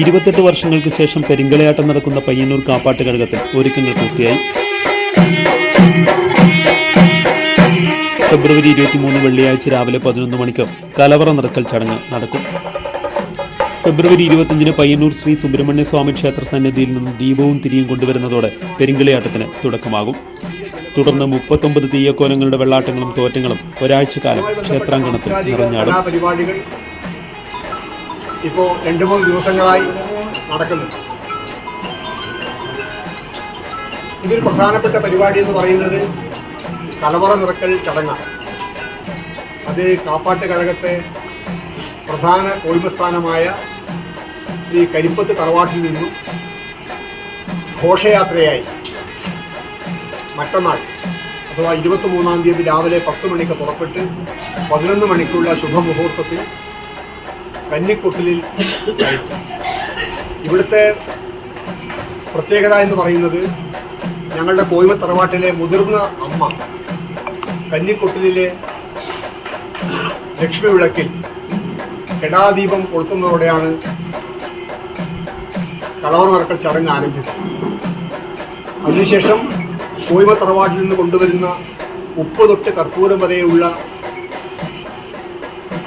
28 വർഷങ്ങൾക്ക് ശേഷം പെരിങ്കളിയാട്ടം നടക്കുന്ന പയ്യന്നൂർ കാപ്പാട്ട് കഴകത്തിൽ ഒരുക്കങ്ങൾ പൂർത്തിയായി. ഫെബ്രുവരി 23 വെള്ളിയാഴ്ച രാവിലെ 11 മണിക്ക് കലവറ നിറക്കൽ ചടങ്ങ് നടക്കും. ഫെബ്രുവരി 25 പയ്യന്നൂർ ശ്രീ സുബ്രഹ്മണ്യ സ്വാമി ക്ഷേത്ര സന്നിധിയിൽ നിന്നും ദീപവും തിരിയും കൊണ്ടുവരുന്നതോടെ പെരിങ്കളിയാട്ടത്തിന് തുടക്കമാകും. തുടർന്ന് 39 തീയക്കോലങ്ങളുടെ വെള്ളാട്ടങ്ങളും തോറ്റങ്ങളും ഒരാഴ്ചക്കാലം ക്ഷേത്രാങ്കണത്തിൽ നിറഞ്ഞാടും. ഇപ്പോൾ 2-3 ദിവസങ്ങളായി നടക്കുന്നു. ഇതിൽ പ്രധാനപ്പെട്ട പരിപാടി എന്ന് പറയുന്നത് കലവറ നിറക്കൽ ചടങ്ങാണ്. അത് കാപ്പാട്ട് കഴകത്തെ പ്രധാന കോഴിമസ്ഥാനമായ ശ്രീ കരിപ്പത്ത് തറവാട്ടിൽ നിന്നും ഘോഷയാത്രയായി മറ്റന്നാൾ അഥവാ 23-ാം തീയതി രാവിലെ 10 മണിക്ക് പുറപ്പെട്ട് 11 മണിക്കുള്ള ശുഭമുഹൂർത്തത്തിൽ കന്നിക്കൊട്ടിലിൽ കയറ്റും. ഇവിടുത്തെ പ്രത്യേകത എന്ന് പറയുന്നത് ഞങ്ങളുടെ കോയിമ തറവാട്ടിലെ മുതിർന്ന അമ്മ കന്നിക്കൊട്ടിലെ ലക്ഷ്മി വിളക്കിൽ കെടാദീപം കൊളുത്തുന്നതോടെയാണ് കലവറ നിറക്കൽ ചടങ്ങ് ആരംഭിച്ചത്. അതിനുശേഷം കോയിമ തറവാട്ടിൽ നിന്ന് കൊണ്ടുവരുന്ന ഉപ്പ് തൊട്ട് കർപ്പൂരം വരെയുള്ള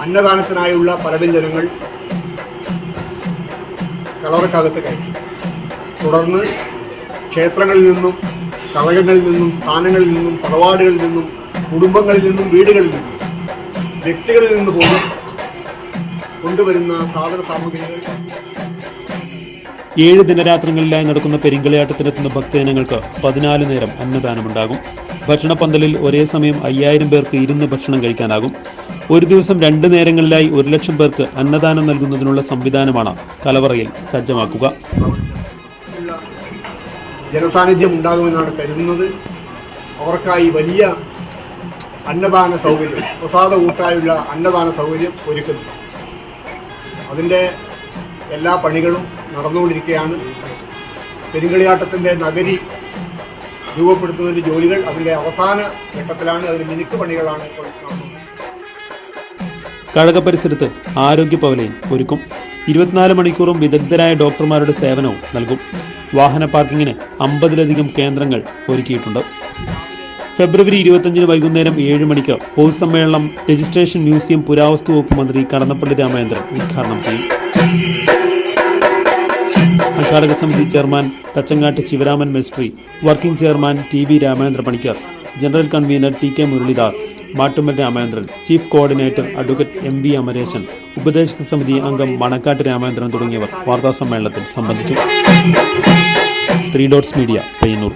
അന്നദാനത്തിനായുള്ള പലവ്യഞ്ജനങ്ങൾ കലവറക്കകത്ത് കയറ്റും. തുടർന്ന് ക്ഷേത്രങ്ങളിൽ നിന്നും കളകങ്ങളിൽ നിന്നും സ്ഥാനങ്ങളിൽ നിന്നും തറവാടുകളിൽ നിന്നും കുടുംബങ്ങളിൽ നിന്നും വീടുകളിൽ നിന്നും വ്യക്തികളിൽ നിന്ന് പോലും കൊണ്ടുവരുന്ന സാധന സാമഗ്രികൾ 7 ദിനരാത്രങ്ങളിലായി നടക്കുന്ന പെരിങ്കളിയാട്ടത്തിനെത്തുന്ന ഭക്തജനങ്ങൾക്ക് 14 നേരം അന്നദാനമുണ്ടാകും. ഭക്ഷണപ്പന്തലിൽ ഒരേ സമയം 5000 പേർക്ക് ഇരുന്ന് ഭക്ഷണം കഴിക്കാനാകും. ഒരു ദിവസം 2 നേരങ്ങളിലായി 1,00,000 പേർക്ക് അന്നദാനം നൽകുന്നതിനുള്ള സംവിധാനമാണ് കലവറയിൽ സജ്ജമാക്കുക. ജനസാന്നിധ്യം ഉണ്ടാകുമെന്നാണ് കരുതുന്നത്. അവർക്കായി വലിയ അന്നദാന സൗകര്യം, പ്രസാദ ഊട്ടായുള്ള അന്നദാന സൗകര്യം ഒരുക്കുന്നു. അതിൻ്റെ എല്ലാ പണികളും നടന്നുകൊണ്ടിരിക്കുകയാണ്. പെരിങ്കളിയാട്ടത്തിൻ്റെ നഗരി രൂപപ്പെടുത്തുന്നതിൻ്റെ ജോലികൾ അതിൻ്റെ അവസാന ഘട്ടത്തിലാണ്. അതിന് മിനുക്ക് പണികളാണ് ഇപ്പോൾ നടക്കുന്നത്. കഴക പരിസരത്ത് ആരോഗ്യ പവലയും ഒരുക്കും. 24 മണിക്കൂറും വിദഗ്ധരായ ഡോക്ടർമാരുടെ സേവനവും നൽകും. വാഹന പാർക്കിങ്ങിന് 50-ലധികം കേന്ദ്രങ്ങൾ ഒരുക്കിയിട്ടുണ്ട്. ഫെബ്രുവരി 25 വൈകുന്നേരം 7 മണിക്ക് പൊതുസമ്മേളനം രജിസ്ട്രേഷൻ മ്യൂസിയം പുരാവസ്തു വകുപ്പ് മന്ത്രി കടന്നപ്പള്ളി രാമചന്ദ്രൻ ഉദ്ഘാടനം ചെയ്യും. സംഘാടക സമിതി ചെയർമാൻ തച്ചങ്ങാട്ട് ശിവരാമൻ മേസ്ട്രി, working chairman TB Ramendra Panicker, general convener TK Muralidas, Mattummal Ramendran, chief coordinator advocate MB Amareshan, ഉപദേശക സമിതി അംഗം മണക്കാട്ട് രാമേന്ദ്രൻ തുടങ്ങിയവർ വാർത്താസമ്മേളനത്തിൽ സംബന്ധിച്ചു. 3 ഡോട്ട്സ് മീഡിയ, പയ്യന്നൂർ.